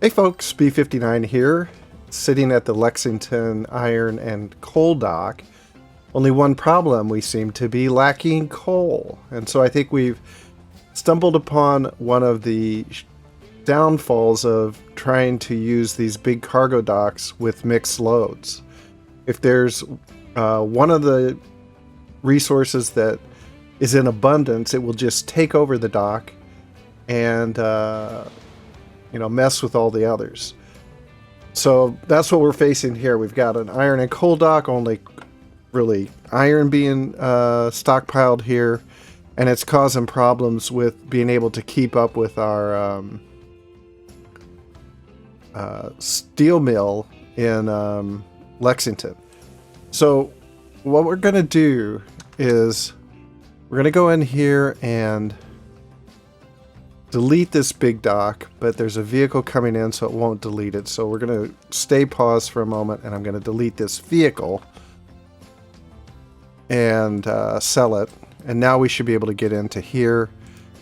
Hey folks, B59 here, sitting at the Lexington Iron and Coal Dock. Only one problem, we seem to be lacking coal. And so I think we've stumbled upon one of the downfalls of trying to use these big cargo docks with mixed loads. If there's one of the resources that is in abundance, it will just take over the dock and mess with all the others. So that's what we're facing here. We've got an iron and coal dock, only really iron being stockpiled here, and it's causing problems with being able to keep up with our steel mill in Lexington. So what we're going to do is we're going to go in here and delete this big dock, but there's a vehicle coming in, so it won't delete it. So we're going to stay paused for a moment, and I'm going to delete this vehicle and sell it. And now we should be able to get into here,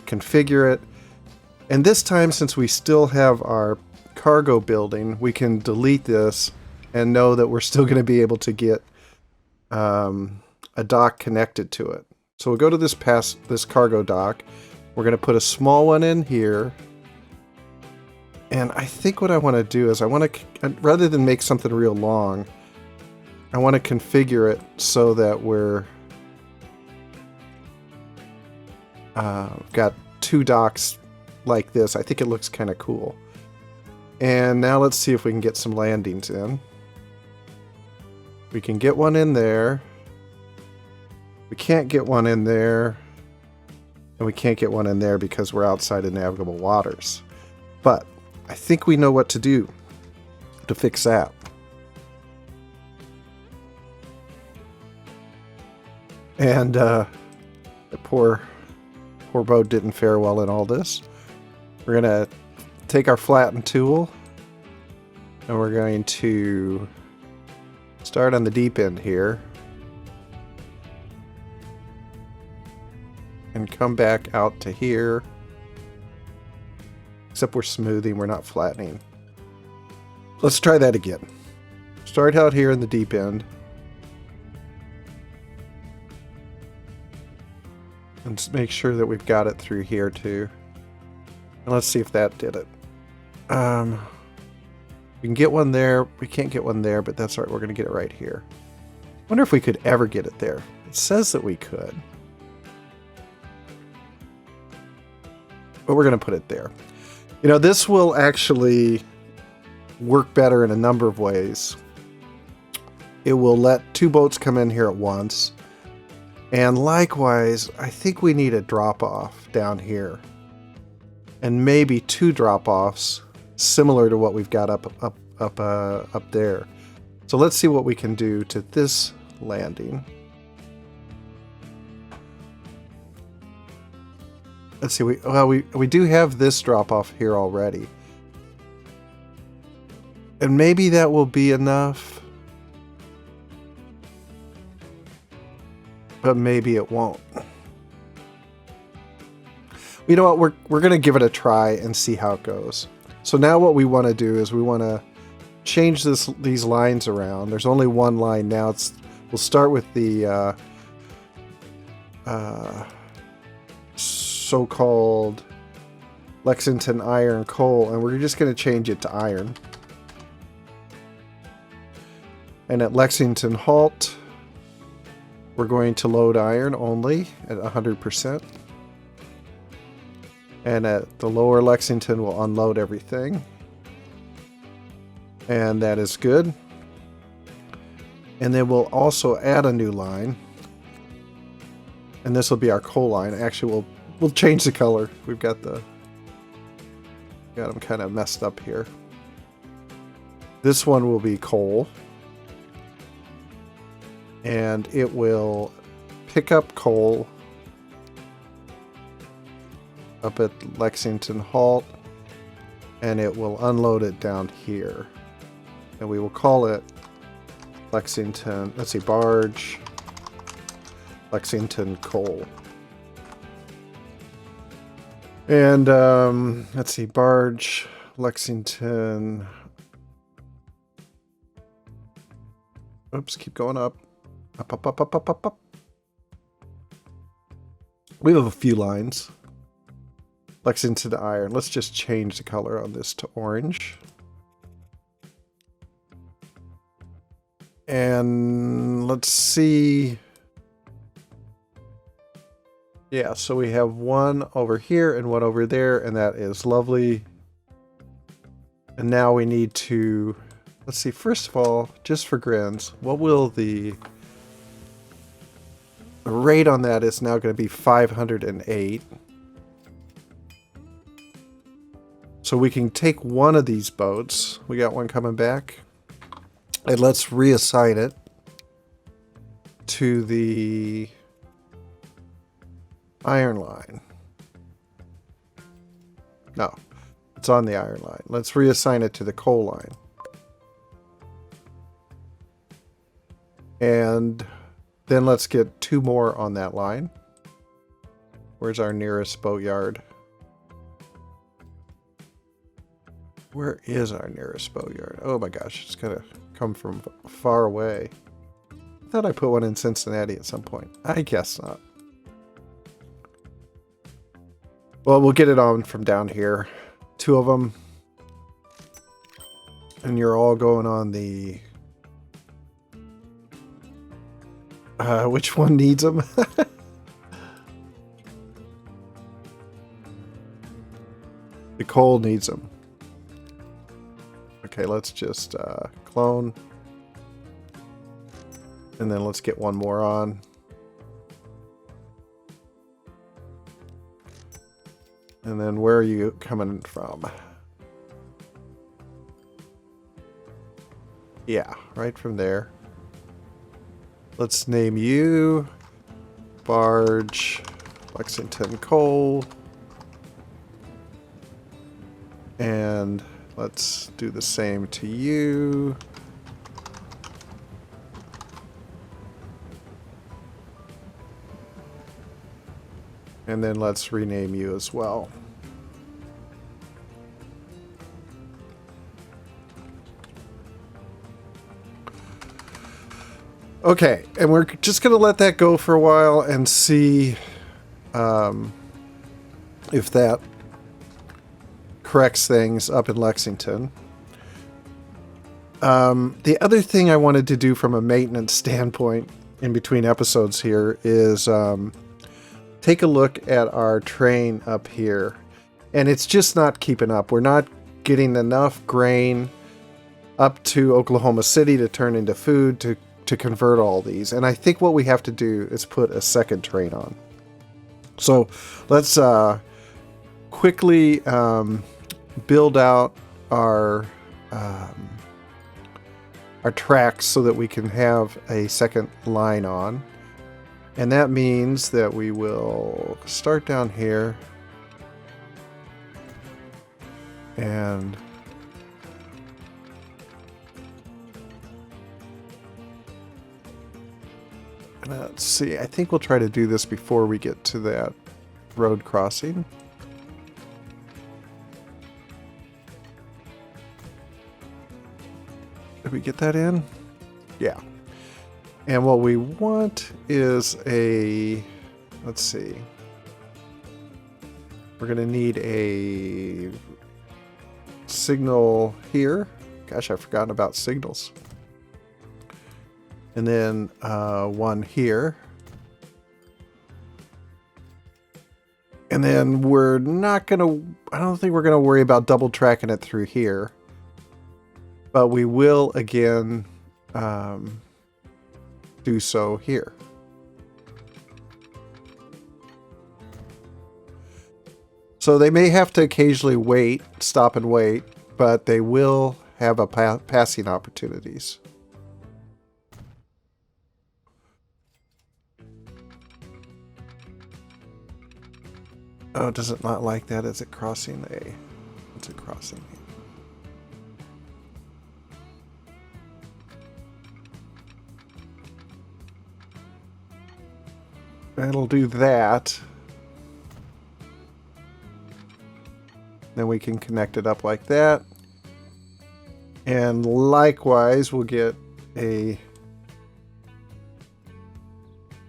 configure it. And this time, since we still have our cargo building, we can delete this and know that we're still going to be able to get a dock connected to it. So we'll go to this cargo dock. We're going to put a small one in here. And I think what I want to do is rather than make something real long, I want to configure it so that we're got two docks like this. I think it looks kind of cool. And now let's see if we can get some landings in. We can get one in there. We can't get one in there. And we can't get one in there because we're outside of navigable waters. But I think we know what to do to fix that. And the poor boat didn't fare well in all this. We're going to take our flatten tool and we're going to start on the deep end here. And come back out to here. Except we're smoothing, we're not flattening. Let's try that again. Start out here in the deep end. And just make sure that we've got it through here too. And let's see if that did it. We can get one there. We can't get one there, but that's all right. We're going to get it right here. Wonder if we could ever get it there. It says that we could. But we're going to put it there. You know, this will actually work better in a number of ways. It will let two boats come in here at once. And likewise, I think we need a drop-off down here. And maybe two drop-offs similar to what we've got up there. So let's see what we can do to this landing. Let's see, we do have this drop off here already. And maybe that will be enough. But maybe it won't. You know what, we're going to give it a try and see how it goes. So now what we want to do is we want to change these lines around. There's only one line now. We'll start with the so-called Lexington Iron Coal, and we're just going to change it to iron. And at Lexington Halt, we're going to load iron only at 100%. And at the lower Lexington, we'll unload everything. And that is good. And then we'll also add a new line. And this will be our coal line. Actually, we'll change the color. We've got them kind of messed up here. This one will be coal. And it will pick up coal up at Lexington Halt. And it will unload it down here. And we will call it Lexington, let's see, barge, Lexington Coal. And let's see, barge Lexington. Oops, keep going up. Up, up, up, up, up, up, up. We have a few lines. Lexington iron. Let's just change the color on this to orange. And let's see. Yeah, so we have one over here and one over there, and that is lovely. And now we need to, let's see, first of all, just for grins, what will the rate on that is now going to be 508. So we can take one of these boats. We got one coming back. And let's reassign it to the iron line. No, it's on the iron line. Let's reassign it to the coal line. And then let's get two more on that line. Where's our nearest boatyard? Where is our nearest boatyard? Oh my gosh, it's gonna come from far away. I thought I put one in Cincinnati at some point. I guess not. Well, we'll get it on from down here. Two of them. And you're all going on the... which one needs them? The coal needs them. Okay, let's just clone. And then let's get one more on. And then where are you coming from? Yeah, right from there. Let's name you Barge Lexington Coal. And let's do the same to you. And then let's rename you as well. Okay, and we're just going to let that go for a while and see if that corrects things up in Lexington. The other thing I wanted to do from a maintenance standpoint in between episodes here is take a look at our train up here. And it's just not keeping up. We're not getting enough grain up to Oklahoma City to turn into food to convert all these. And I think what we have to do is put a second train on. So let's quickly build out our tracks so that we can have a second line on. And that means that we will start down here and let's see, I think we'll try to do this before we get to that road crossing. Did we get that in? Yeah. And what we want is a, let's see, we're going to need a signal here. Gosh, I've forgotten about signals. And then one here. And then we're not going to, I don't think we're going to worry about double tracking it through here. But we will again do so here. So they may have to occasionally wait, stop and wait, but they will have a passing opportunities. Oh, does it not like that? Is it crossing a? What's it crossing? It'll do that. Then we can connect it up like that. And likewise, we'll get a...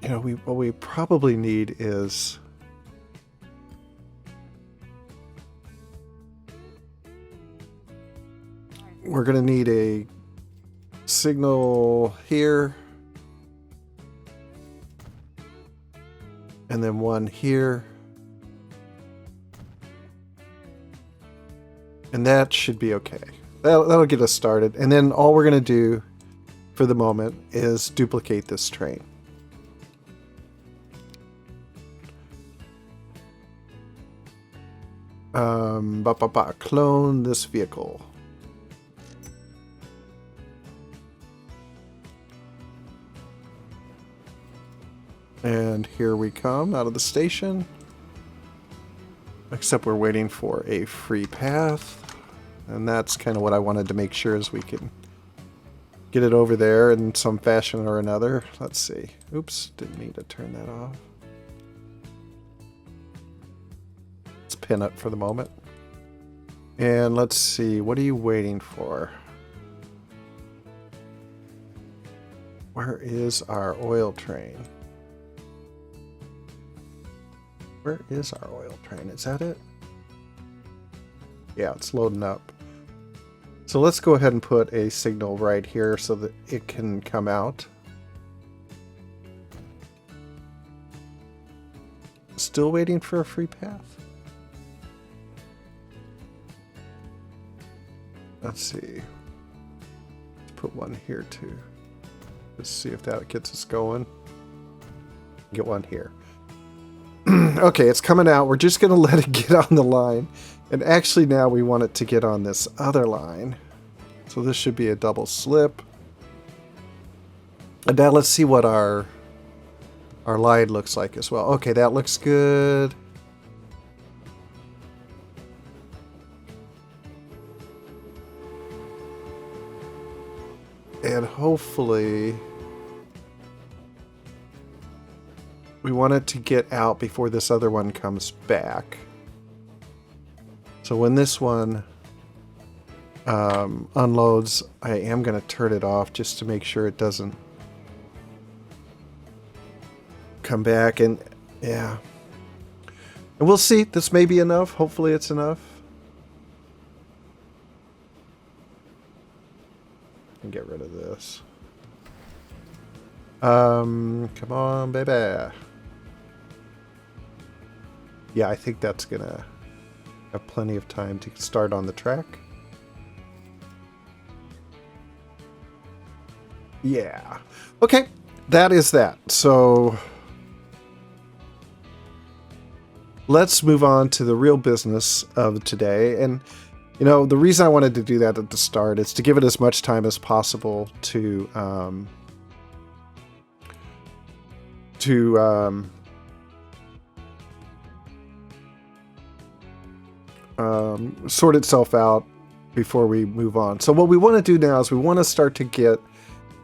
You know, what we probably need is... We're going to need a signal here. And then one here. And that should be okay. That'll get us started. And then all we're going to do for the moment is duplicate this train. Clone this vehicle. And here we come out of the station. Except we're waiting for a free path. And that's kind of what I wanted to make sure is we can get it over there in some fashion or another. Let's see. Oops, didn't mean to turn that off. Let's pin it for the moment. And let's see, what are you waiting for? Where is our oil train? Where is our oil train? Is that it? Yeah, it's loading up. So let's go ahead and put a signal right here so that it can come out. Still waiting for a free path? Let's see. Let's put one here too. Let's see if that gets us going. Get one here. Okay, it's coming out. We're just going to let it get on the line. And actually now we want it to get on this other line. So this should be a double slip. And now let's see what our line looks like as well. Okay, that looks good. And hopefully we want it to get out before this other one comes back. So when this one unloads, I am going to turn it off just to make sure it doesn't come back. And yeah, and we'll see. This may be enough. Hopefully it's enough. And get rid of this. Come on, baby. Yeah, I think that's gonna have plenty of time to start on the track. Yeah. Okay, that is that. So let's move on to the real business of today. And you know, the reason I wanted to do that at the start is to give it as much time as possible to sort itself out before we move on. So what we want to do now is we want to start to get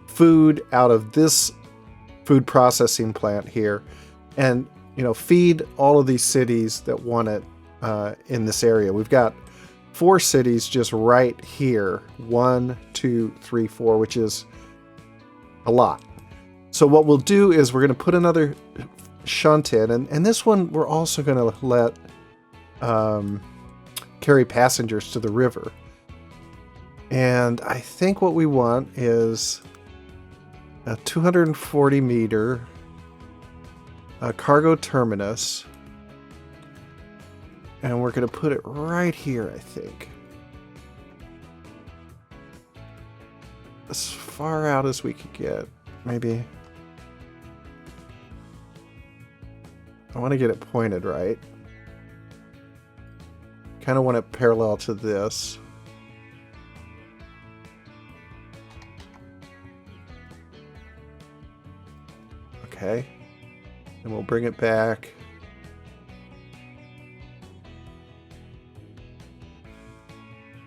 food out of this food processing plant here, and you know, feed all of these cities that want it in this area. We've got 4 cities just right here. 1, 2, 3, 4, which is a lot. So what we'll do is we're going to put another shunt in, and this one we're also going to let carry passengers to the river. And I think what we want is a 240 meter cargo terminus. And we're going to put it right here, I think. As far out as we could get. Maybe. I want to get it pointed right. Kind of want it parallel to this. Okay. And we'll bring it back.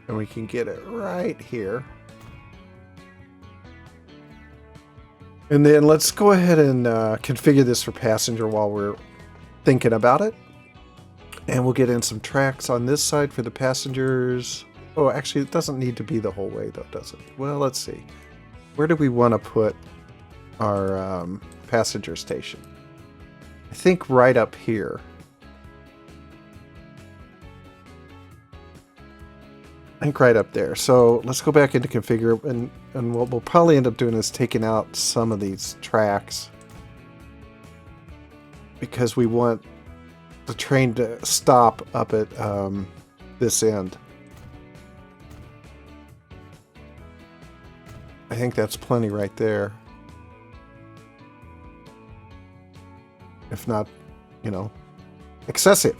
And we can get it right here. And then let's go ahead and configure this for passenger while we're thinking about it. And we'll get in some tracks on this side for the passengers. Oh, actually, it doesn't need to be the whole way, though, does it? Well, let's see. Where do we want to put our passenger station? I think right up here. I think right up there. So let's go back into configure, and what we'll probably end up doing is taking out some of these tracks because we want the train to stop up at this end. I think that's plenty right there. If not, you know, excessive.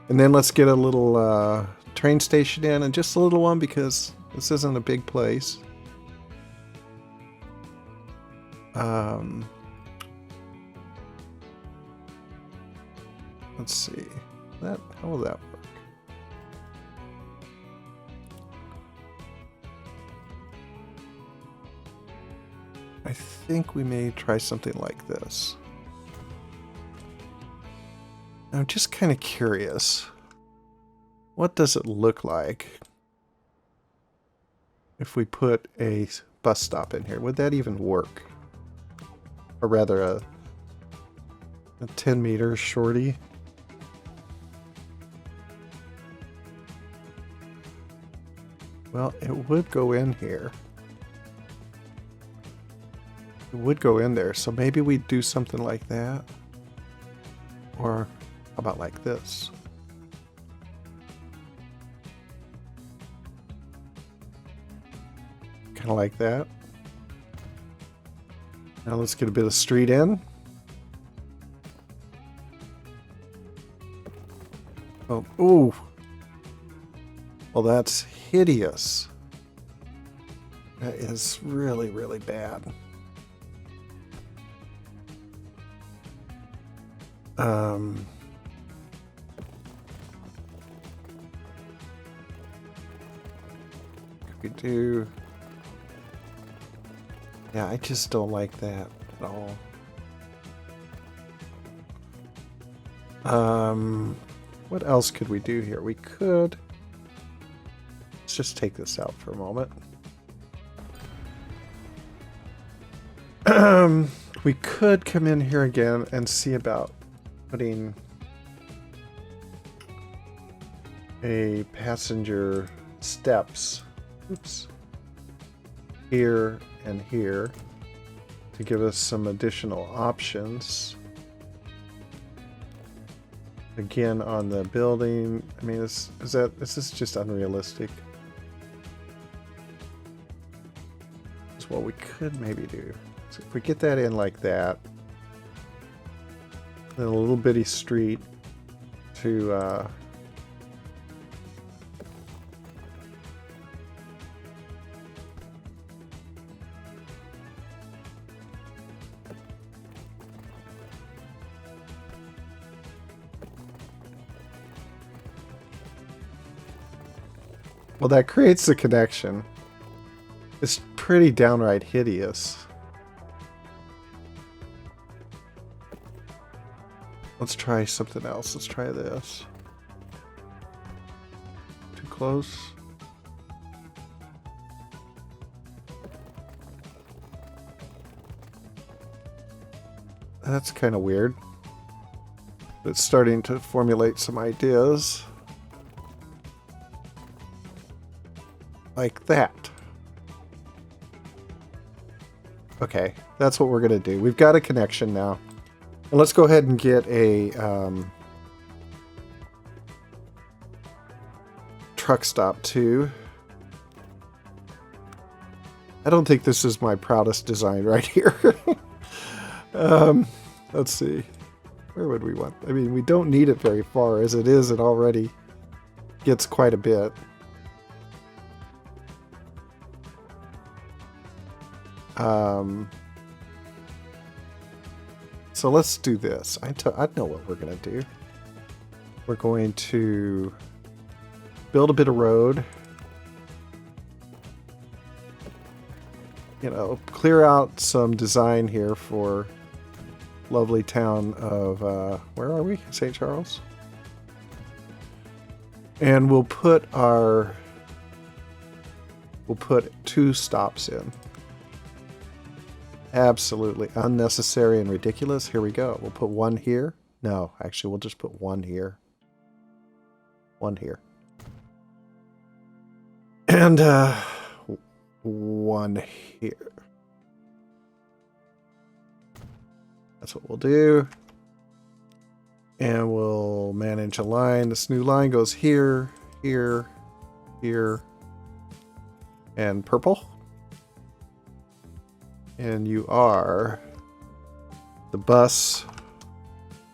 And then let's get a little train station in, and just a little one because this isn't a big place. Let's see. How will that work? I think we may try something like this. I'm just kind of curious. What does it look like if we put a bus stop in here? Would that even work? Or rather a 10 meter shorty? Well, it would go in here. It would go in there, so maybe we do something like that. Or how about like this? Kind of like that. Now let's get a bit of street in. Oh, ooh. Well, that's hideous. That is really, really bad. Could we do... Yeah, I just don't like that at all. What else could we do here? We could... Let's just take this out for a moment. We could come in here again and see about putting a passenger steps, oops, here and here to give us some additional options. Again, on the building, I mean, is this just unrealistic? That's what we could maybe do. So if we get that in like that, then a little bitty street to well, that creates the connection. It's pretty downright hideous. Let's try something else. Let's try this. Too close. That's kind of weird. It's starting to formulate some ideas. Like that. Okay, that's what we're going to do. We've got a connection now. And let's go ahead and get a truck stop too. I don't think this is my proudest design right here. Let's see. Where would we want? I mean, we don't need it very far. As it is, it already gets quite a bit. So let's do this. I know what we're going to do. We're going to build a bit of road. You know, clear out some design here for lovely town of, where are we? St. Charles? And we'll put 2 stops in. Absolutely unnecessary and ridiculous. Here we go. We'll put 1 here. No, actually, we'll just put 1 here. 1 here. And 1 here. That's what we'll do. And we'll manage a line. This new line goes here, here, here, and purple. And you are the bus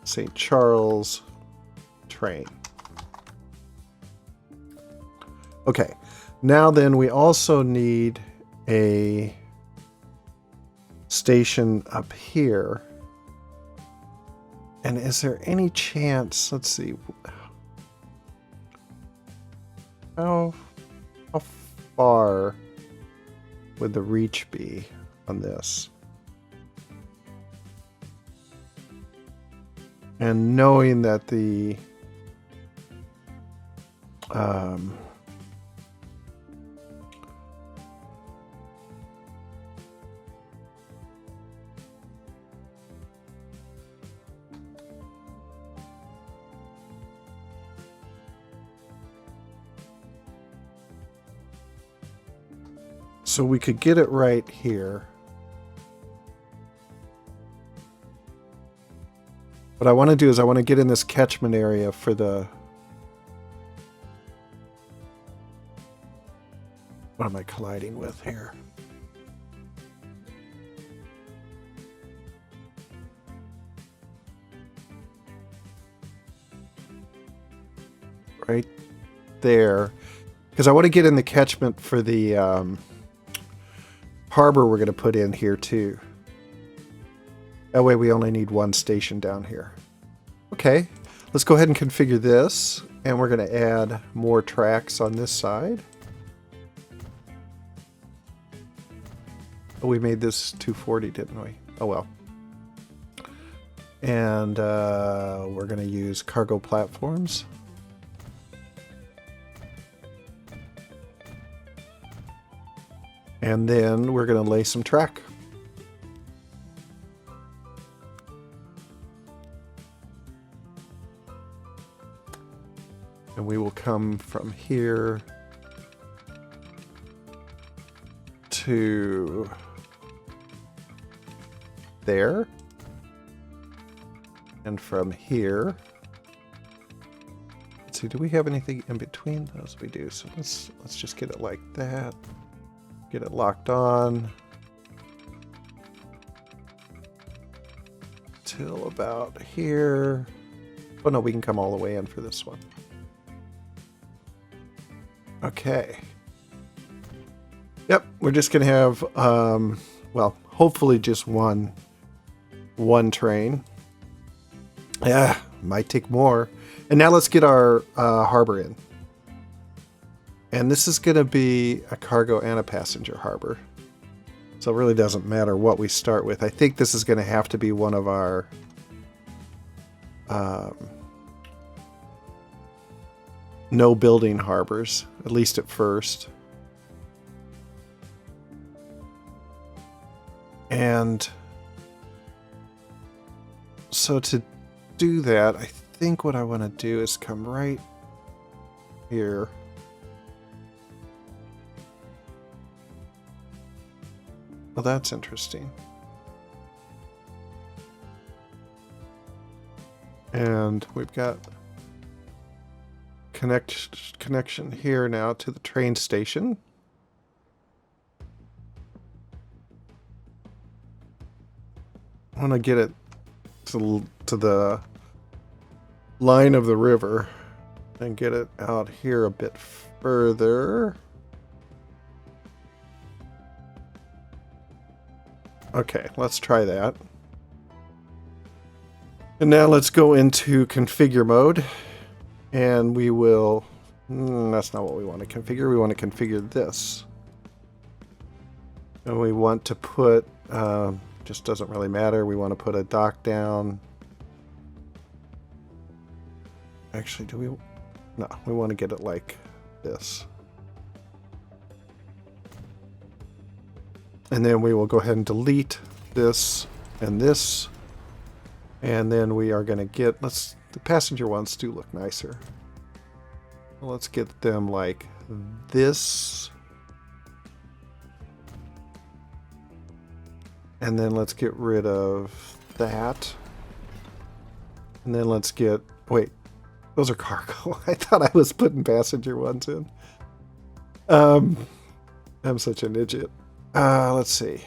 St. Charles train. Okay, now then we also need a station up here. And is there any chance, let's see, how far would the reach be on this? And knowing that the so we could get it right here. What I want to do is I want to get in this catchment area for the... What am I colliding with here? Right there. Because I want to get in the catchment for the harbor we're going to put in here too. That way we only need 1 station down here. Okay, let's go ahead and configure this. And we're going to add more tracks on this side. Oh, we made this 240, didn't we? Oh well. And we're going to use cargo platforms. And then we're going to lay some track. And we will come from here to there. And from here, let's see, do we have anything in between those? We do. So let's just get it like that. Get it locked on till about here. Oh no, we can come all the way in for this one. Okay. Yep, we're just gonna have well, hopefully just one train. Yeah, might take more. And now let's get our harbor in. And this is going to be a cargo and a passenger harbor. So it really doesn't matter what we start with. I think this is going to have to be one of our no building harbors, at least at first. And so to do that, I think what I want to do is come right here. Well, that's interesting. And we've got connection here now to the train station. I want to get it to the line of the river and get it out here a bit further. Okay, let's try that. And now let's go into configure mode. And we will... that's not what we want to configure. We want to configure this. And we want to put... just doesn't really matter. We want to put a dock down. Actually, do we... No, we want to get it like this. And then we will go ahead and delete this and this. And then we are going to get, the passenger ones do look nicer. Let's get them like this. And then let's get rid of that. And then let's get, wait, those are cargo. I thought I was putting passenger ones in. I'm such an idiot. Let's see.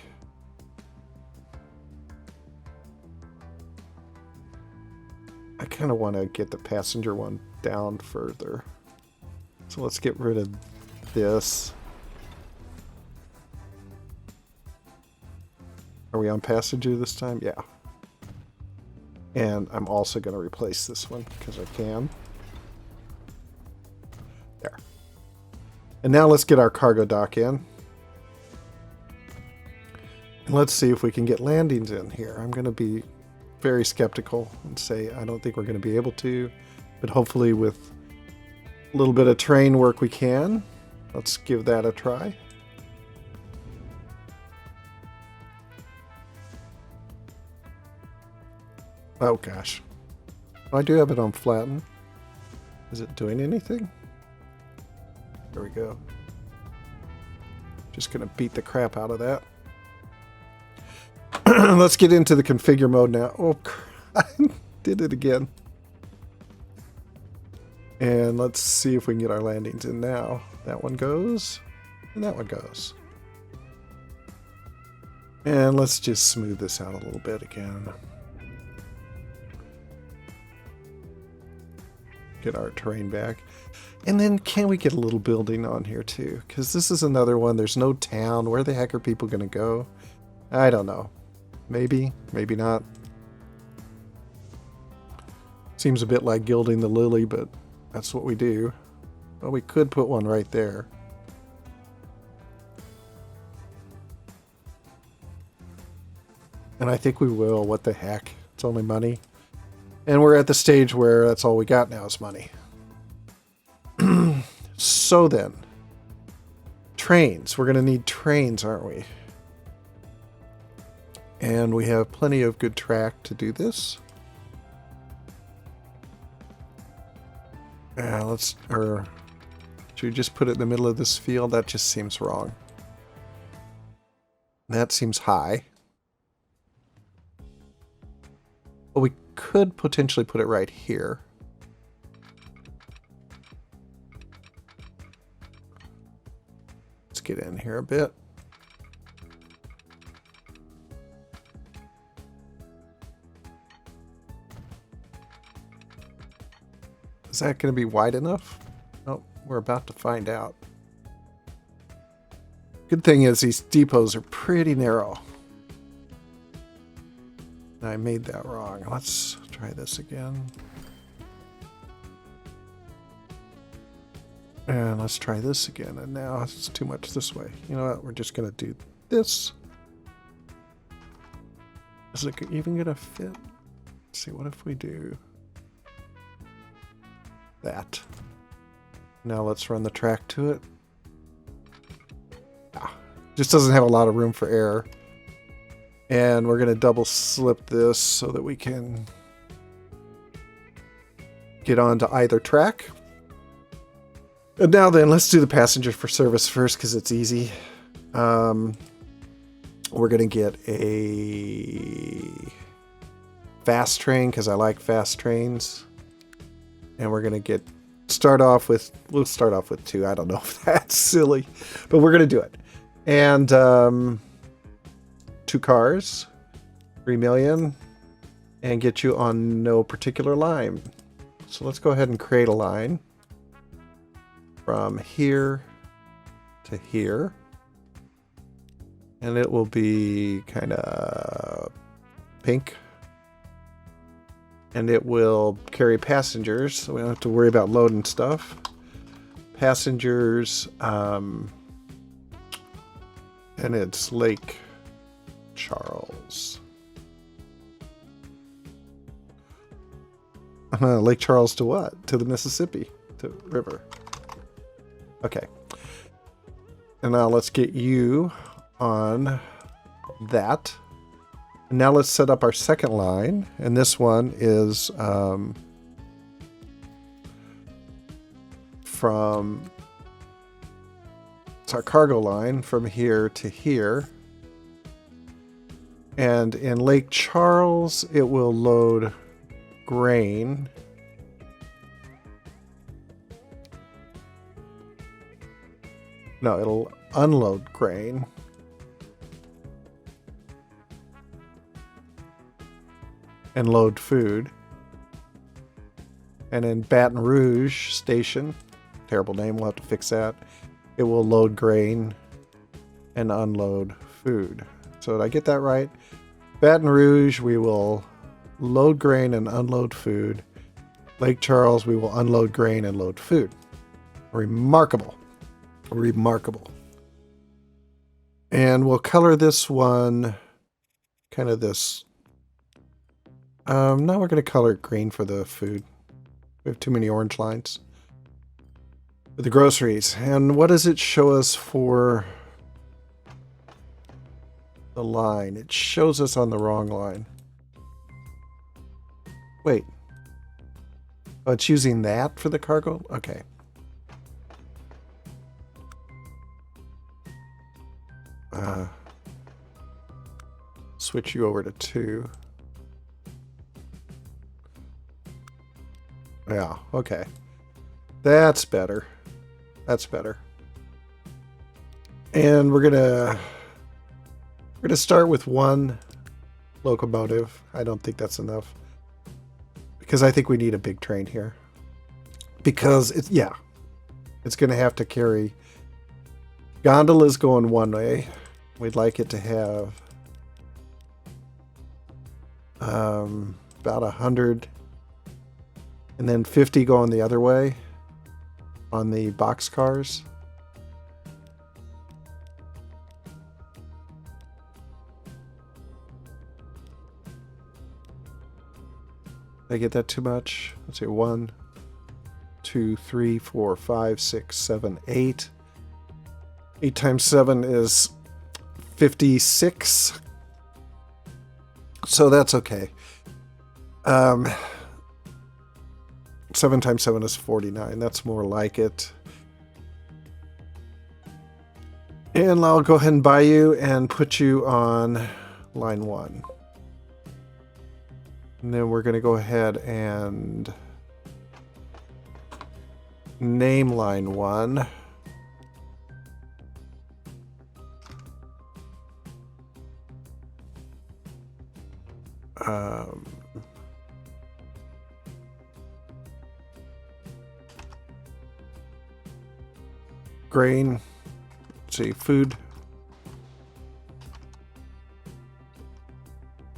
I kind of want to get the passenger one down further. So let's get rid of this. Are we on passenger this time? Yeah. And I'm also going to replace this one because I can. There. And now let's get our cargo dock in. And let's see if we can get landings in here. I'm going to be very skeptical and say I don't think we're going to be able to. But hopefully with a little bit of terrain work we can. Let's give that a try. Oh gosh. I do have it on flatten. Is it doing anything? There we go. Just gonna beat the crap out of that. Let's get into the configure mode now. Oh, I did it again. And let's see if we can get our landings in now. That one goes, and that one goes. And let's just smooth this out a little bit again. Get our terrain back. And then can we get a little building on here too? Because this is another one. There's no town. Where the heck are people going to go? I don't know. Maybe, maybe not. Seems a bit like gilding the lily, but that's what we do. Well, we could put one right there. And I think we will. What the heck? It's only money. And we're at the stage where that's all we got now is money. So then, trains. We're going to need trains, aren't we? And we have plenty of good track to do this. Or should we just put it in the middle of this field? That just seems wrong. That seems high. Well, we could potentially put it right here. Let's get in here a bit. Is that going to be wide enough? Oh, we're about to find out. Good thing is these depots are pretty narrow. I made that wrong. Let's try this again. And let's try this again. And now it's too much this way. You know what? We're just going to do this. Is it even going to fit? Let's see, what if we do that? Now let's run the track to it. Just doesn't have a lot of room for error. And we're going to double slip this so that we can get onto either track. And now then, let's do the passenger for service first because it's easy. We're going to get a fast train because I like fast trains. And we're going to we'll start off with 2. I don't know if that's silly, but we're going to do it. And 2 cars, 3 million, and get you on no particular line. So let's go ahead and create a line from here to here. And it will be kind of pink. And it will carry passengers, so we don't have to worry about loading stuff. Passengers, and it's Lake Charles. Lake Charles to what? To the Mississippi. to river. Okay. And now let's get you on that. And now let's set up our second line. And this one is from... It's our cargo line from here to here. And in Lake Charles, it will load grain. No, it'll unload grain. And load food. And in Baton Rouge Station, terrible name, we'll have to fix that. It will load grain and unload food. So did I get that right? Baton Rouge, we will load grain and unload food. Lake Charles, we will unload grain and load food. Remarkable. Remarkable. And we'll color this one kind of this. Now we're going to color it green for the food. We have too many orange lines. For the groceries. And what does it show us for the line? It shows us on the wrong line. Wait. Oh, it's using that for the cargo? Okay. Switch you over to 2. Yeah, okay. That's better. That's better. And we're gonna start with 1 locomotive. I don't think that's enough. Because I think we need a big train here. Because it's gonna have to carry gondolas going one way. We'd like it to have about 100 and then 50 going the other way on the box cars. Did I get that too much? Let's see, 1, 2, 3, 4, 5, 6, 7, 8. 8 times 7 is 56. So that's okay. 7 times 7 is 49. That's more like it. And I'll go ahead and buy you and put you on line 1. And then we're going to go ahead and name line 1. Grain, let's see, food,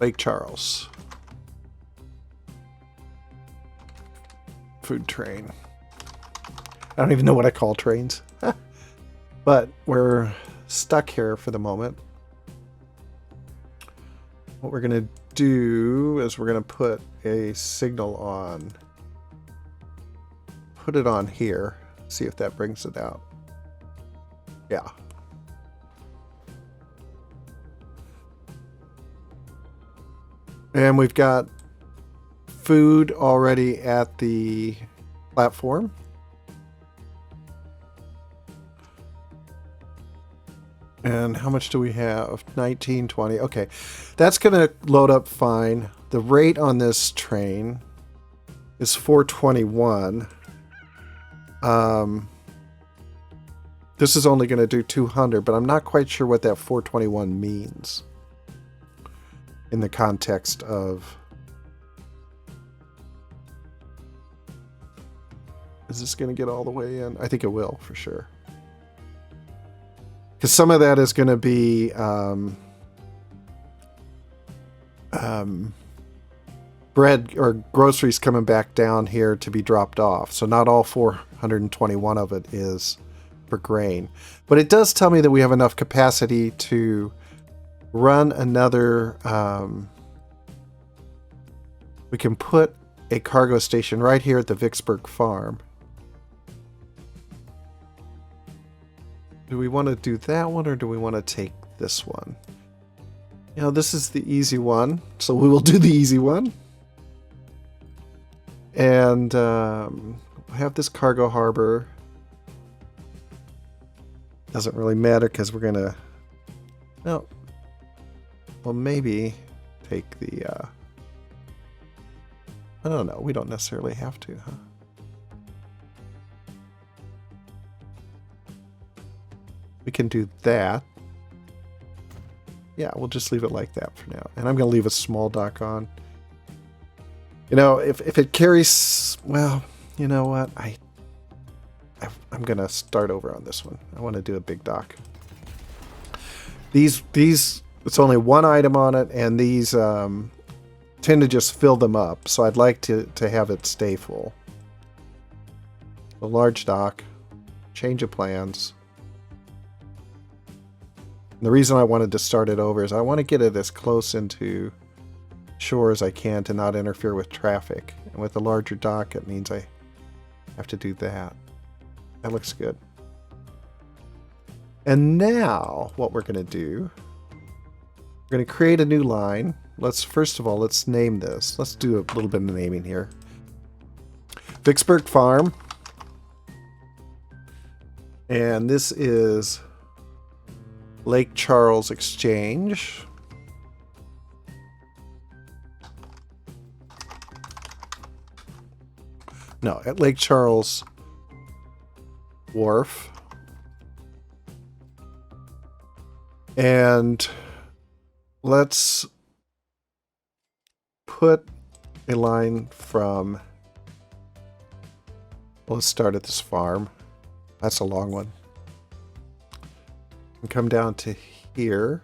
Lake Charles, food train. I don't even know what I call trains, but we're stuck here for the moment. What we're going to do is we're going to put a signal on, put it on here, see if that brings it out. Yeah. And we've got food already at the platform. And how much do we have? 19, 20. Okay. That's going to load up fine. The rate on this train is 421. This is only going to do 200, but I'm not quite sure what that 421 means in the context of... Is this going to get all the way in? I think it will, for sure. Because some of that is going to be bread or groceries coming back down here to be dropped off. So not all 421 of it is for grain. But it does tell me that we have enough capacity to run another... we can put a cargo station right here at the Vicksburg farm. Do we want to do that one or do we want to take this one? You know, this is the easy one, so we will do the easy one. And have this cargo harbor. Doesn't really matter because we're going to... No. Well, maybe take the... I don't know. We don't necessarily have to, huh? We can do that. Yeah, we'll just leave it like that for now. And I'm going to leave a small dock on. You know, if it carries... Well, you know what? I'm going to start over on this one. I want to do a big dock. These it's only one item on it, and these tend to just fill them up. So I'd like to have it stay full. A large dock. Change of plans. And the reason I wanted to start it over is I want to get it as close into shore as I can to not interfere with traffic. And with a larger dock, it means I have to do that. That looks good. And now what we're going to do, we're going to create a new line. First of all, let's name this. Let's do a little bit of naming here. Vicksburg Farm. And this is Lake Charles Exchange. No, at Lake Charles Wharf. And let's put a line from... Let's start at this farm. That's a long one. And come down to here.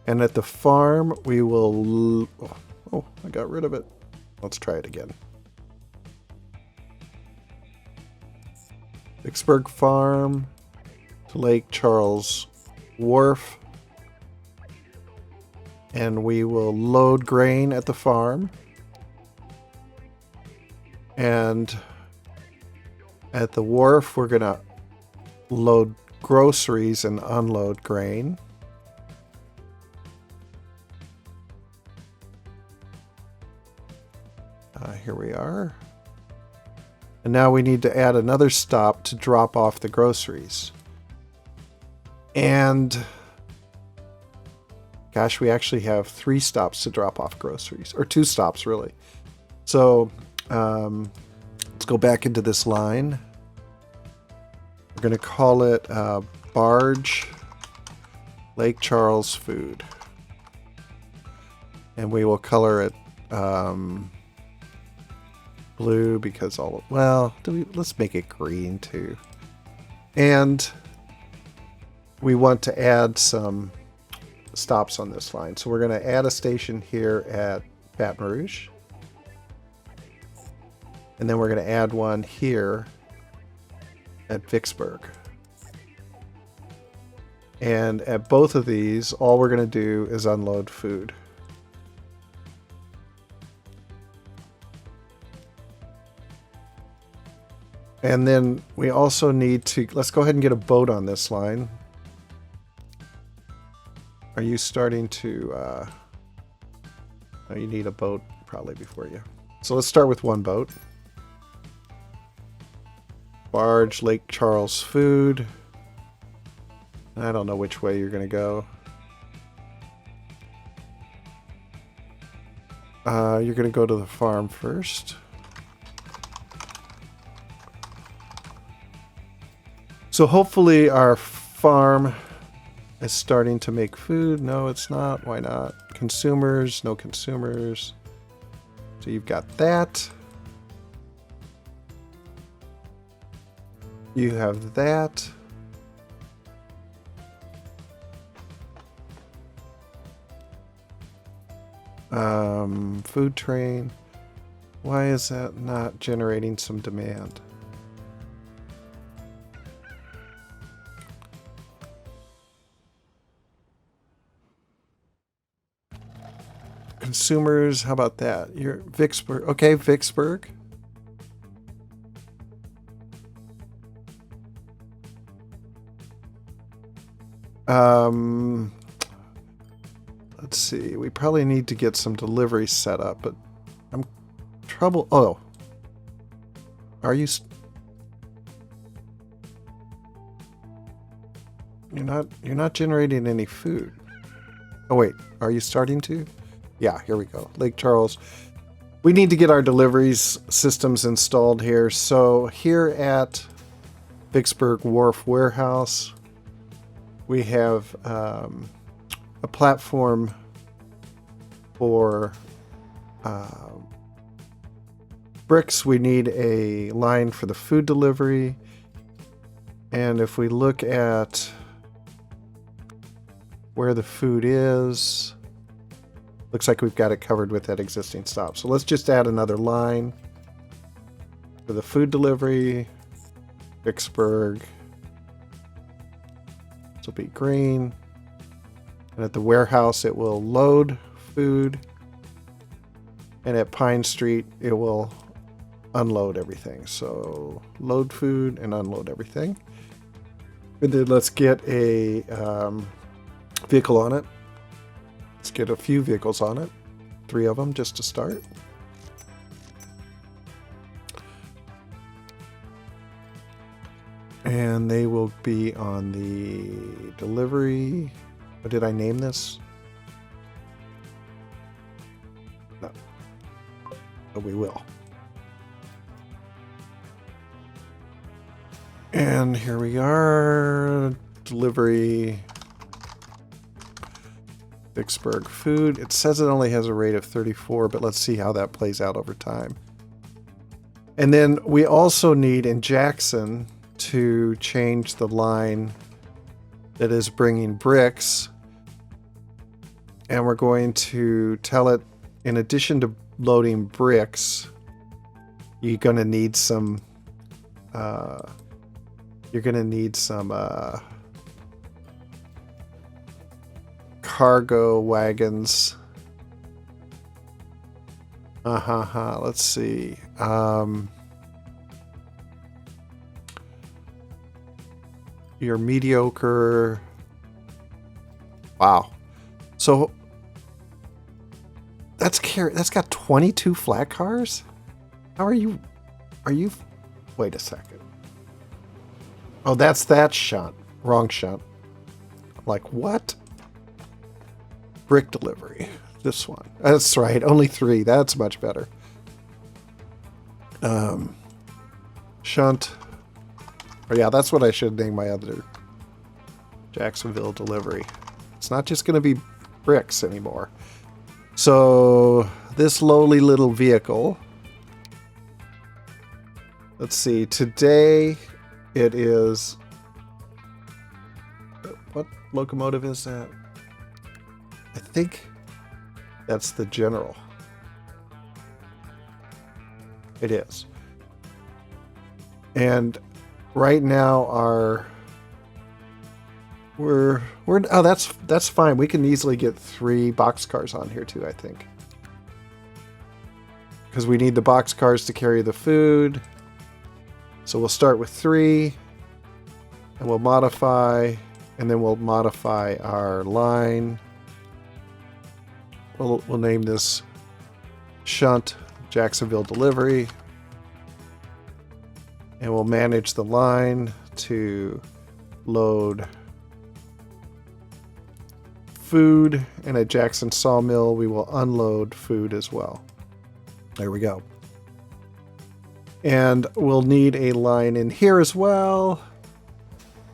And at the farm, we will... Oh, I got rid of it. Let's try it again. Vicksburg Farm to Lake Charles Wharf. And we will load grain at the farm. And at the wharf, we're going to load groceries and unload grain. Here we are. And now we need to add another stop to drop off the groceries. And gosh, we actually have 3 stops to drop off groceries, or 2 stops really. So let's go back into this line. We're going to call it Barge Lake Charles Food. And we will color it blue because let's make it green too. And we want to add some stops on this line. So we're going to add a station here at Baton Rouge. And then we're going to add one here at Vicksburg. And at both of these, all we're going to do is unload food. And then we also need to, let's go ahead and get a boat on this line. Are you starting to, oh, you need a boat probably before you. So let's start with one boat. Barge Lake Charles Food. I don't know which way you're going to go. You're going to go to the farm first. So hopefully our farm is starting to make food. No, it's not. Why not? Consumers, no consumers. So you've got that. You have that. Food train. Why is that not generating some demand? Consumers, how about that? You're Vicksburg. Okay, Vicksburg. Let's see. We probably need to get some delivery set up, but I'm trouble. Oh, are you? You're not generating any food. Oh wait, are you starting to? Yeah, here we go. Lake Charles. We need to get our deliveries systems installed here. So here at Vicksburg Wharf Warehouse, we have a platform for bricks. We need a line for the food delivery. And if we look at where the food is, looks like we've got it covered with that existing stop. So let's just add another line for the food delivery. Vicksburg. This will be green. And at the warehouse, it will load food. And at Pine Street, it will unload everything. So load food and unload everything. And then let's get a vehicle on it. Let's get a few vehicles on it. 3 of them just to start. And they will be on the delivery. What did I name this? No. But we will. And here we are. Delivery. Vicksburg food. It says it only has a rate of 34, but let's see how that plays out over time. And then we also need in Jackson to change the line that is bringing bricks. And we're going to tell it, in addition to loading bricks, you're going to need some cargo wagons. Let's see. You're mediocre. Wow. So that's got 22 flat cars? How are you? Wait a second. Oh, that's that shunt. Wrong shunt. Like what? Brick delivery. This one. That's right. Only 3. That's much better. Shunt. Oh, yeah, that's what I should name my other Jacksonville delivery. It's not just going to be bricks anymore. So this lowly little vehicle. Let's see. Today it is. What locomotive is that? I think that's the General. It is. And right now oh, that's fine. We can easily get 3 boxcars on here too, I think. Because we need the boxcars to carry the food. So we'll start with 3 and we'll modify, and then we'll modify our line. We'll name this Shunt Jacksonville Delivery. And we'll manage the line to load food. And at Jackson Sawmill, we will unload food as well. There we go. And we'll need a line in here as well.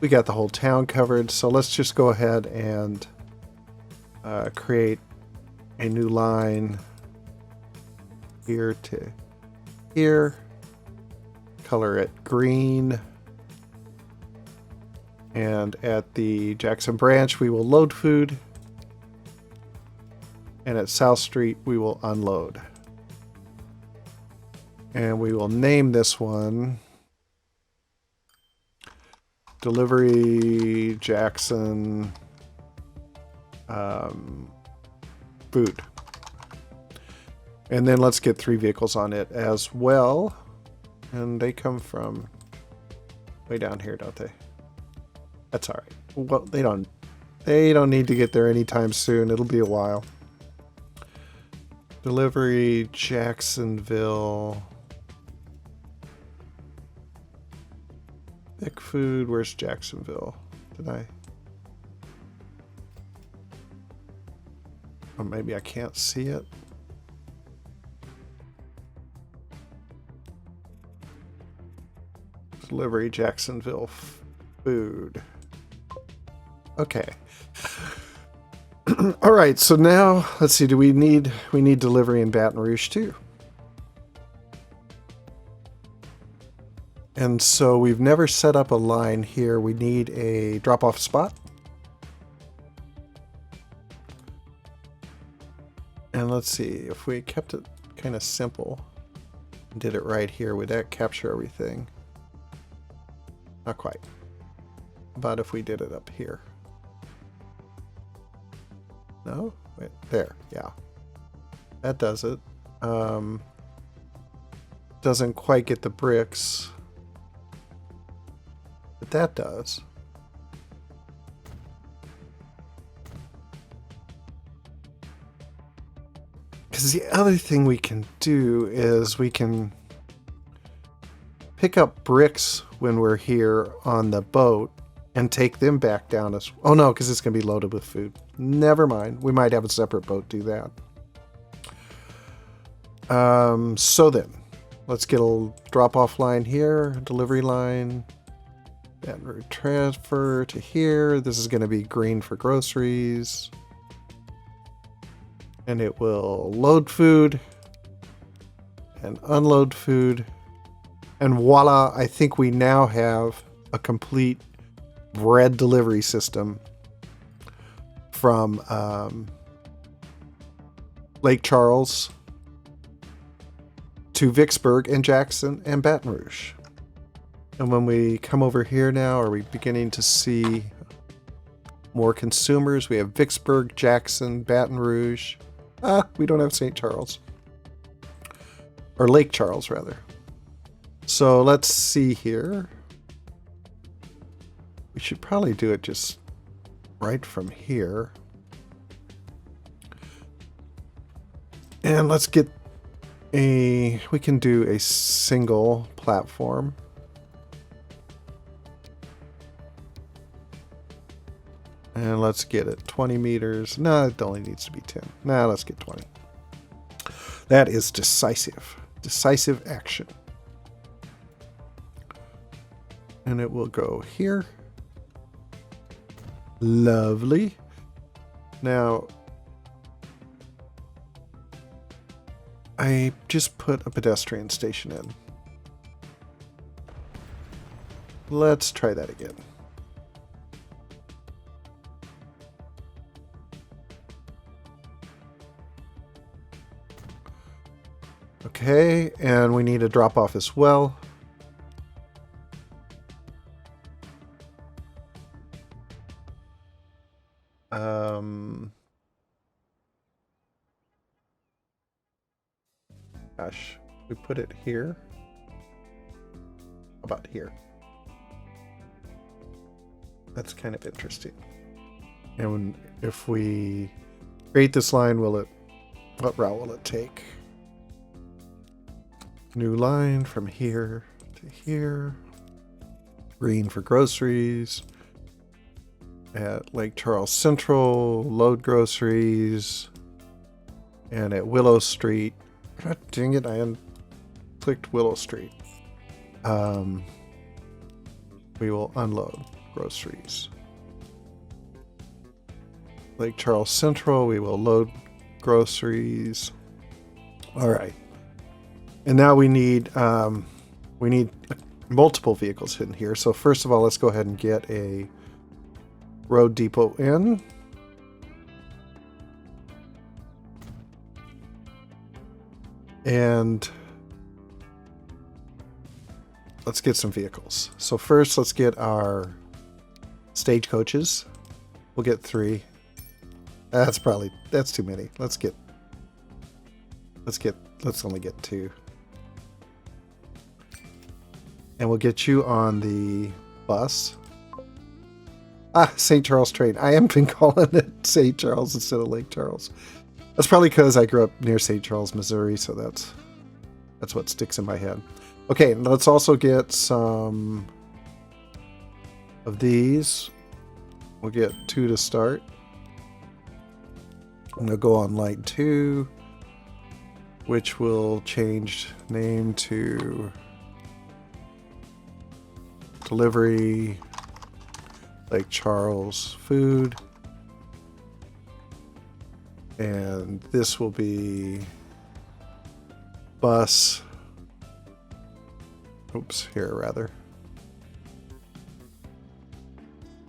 We got the whole town covered. So let's just go ahead and create a new line here to here. Color it green. And at the Jackson branch, we will load food. And at South Street, we will unload. And we will name this one Delivery Jackson Food. And then let's get 3 vehicles on it as well. And they come from way down here, don't they? That's all right. Well, they don't. They don't need to get there anytime soon. It'll be a while. Delivery, Jacksonville. Big food, where's Jacksonville? Did I? Or maybe I can't see it. Delivery, Jacksonville food. Okay. All right, so now let's see, we need delivery in Baton Rouge too. And so we've never set up a line here. We need a drop-off spot. And let's see, if we kept it kind of simple and did it right here, would that capture everything? Not quite. How about if we did it up here? No? Wait, there, yeah. That does it. Doesn't quite get the bricks. But that does. Because the other thing we can do is we can pick up bricks when we're here on the boat and take them back down as... Oh no, because it's going to be loaded with food. Never mind. We might have a separate boat do that. So then, let's get a drop-off line here, delivery line, and transfer to here. This is going to be green for groceries. And it will load food and unload food. And voila, I think we now have a complete bread delivery system from Lake Charles to Vicksburg and Jackson and Baton Rouge. And when we come over here now, are we beginning to see more consumers? We have Vicksburg, Jackson, Baton Rouge. We don't have St. Charles. Or Lake Charles, rather. So let's see here. We should probably do it just right from here. And let's get we can do a single platform. And let's get it 20 meters. No, it only needs to be 10. No, let's get 20. That is decisive. Decisive action. And it will go here. Lovely. Now, I just put a pedestrian station in. Let's try that again. Okay, and we need a drop off as well. Gosh, we put it here. How about here? That's kind of interesting. And if we create this line, what route will it take? New line from here to here. Green for groceries. At Lake Charles Central, load groceries. And at Willow Street. God dang it, I clicked Willow Street. We will unload groceries. Lake Charles Central, we will load groceries. All right. And now we need multiple vehicles hidden here. So first of all, let's go ahead and get a road depot in. And let's get some vehicles. So first, let's get our stagecoaches. We'll get 3. That's too many. Let's only get 2. And we'll get you on the bus. Ah, St. Charles train. I am been calling it St. Charles instead of Lake Charles. That's probably because I grew up near St. Charles, Missouri, so that's what sticks in my head. Okay, let's also get some of these. We'll get 2 to start. I'm going to go on line 2, which will change name to delivery Lake Charles food. And this will be bus. Oops, here rather.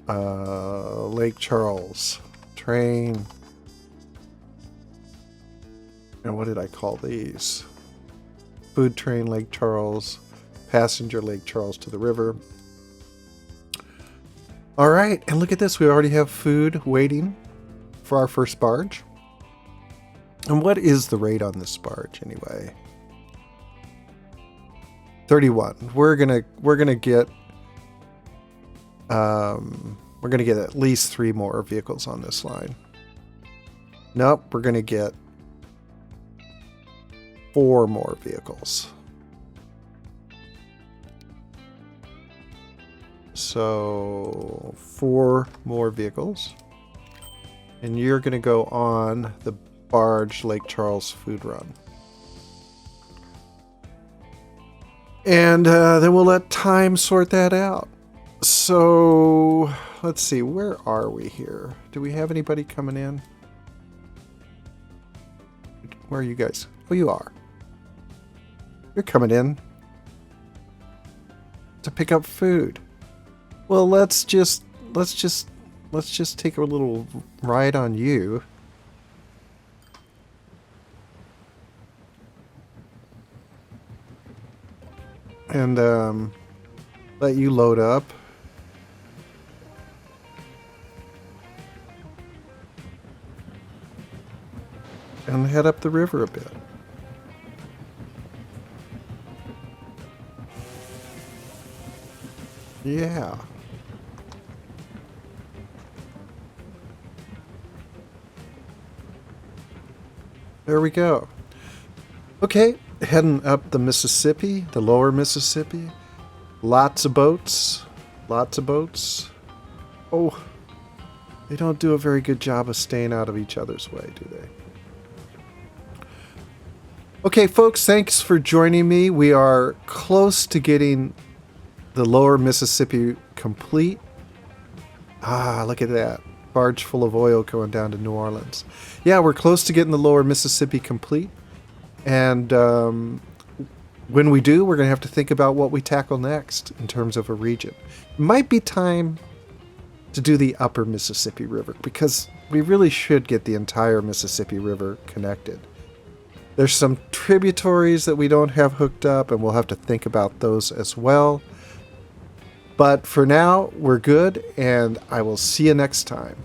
Lake Charles train. And what did I call these? Food train Lake Charles, passenger Lake Charles to the river. All right, and look at this. We already have food waiting for our first barge. And what is the rate on this barge anyway? 31. We're gonna get at least 3 more vehicles on this line. Nope, we're gonna get 4 more vehicles. So 4 more vehicles. And you're gonna go on the barge Lake Charles food run. And then we'll let time sort that out. So let's see, where are we here? Do we have anybody coming in? Where are you guys? Oh, you are. You're coming in to pick up food. Well, let's just take a little ride on you. And let you load up. And head up the river a bit. Yeah. There we go. Okay, heading up the Mississippi, the lower Mississippi. Lots of boats. Lots of boats. Oh, they don't do a very good job of staying out of each other's way, do they? Okay, folks, thanks for joining me. We are close to getting the lower Mississippi complete. Ah, look at that. Barge full of oil going down to New Orleans. Yeah, we're close to getting the lower Mississippi complete. And when we do, we're going to have to think about what we tackle next in terms of a region. It might be time to do the upper Mississippi River, because we really should get the entire Mississippi River connected. There's some tributaries that we don't have hooked up, and we'll have to think about those as well. But for now, we're good, and I will see you next time.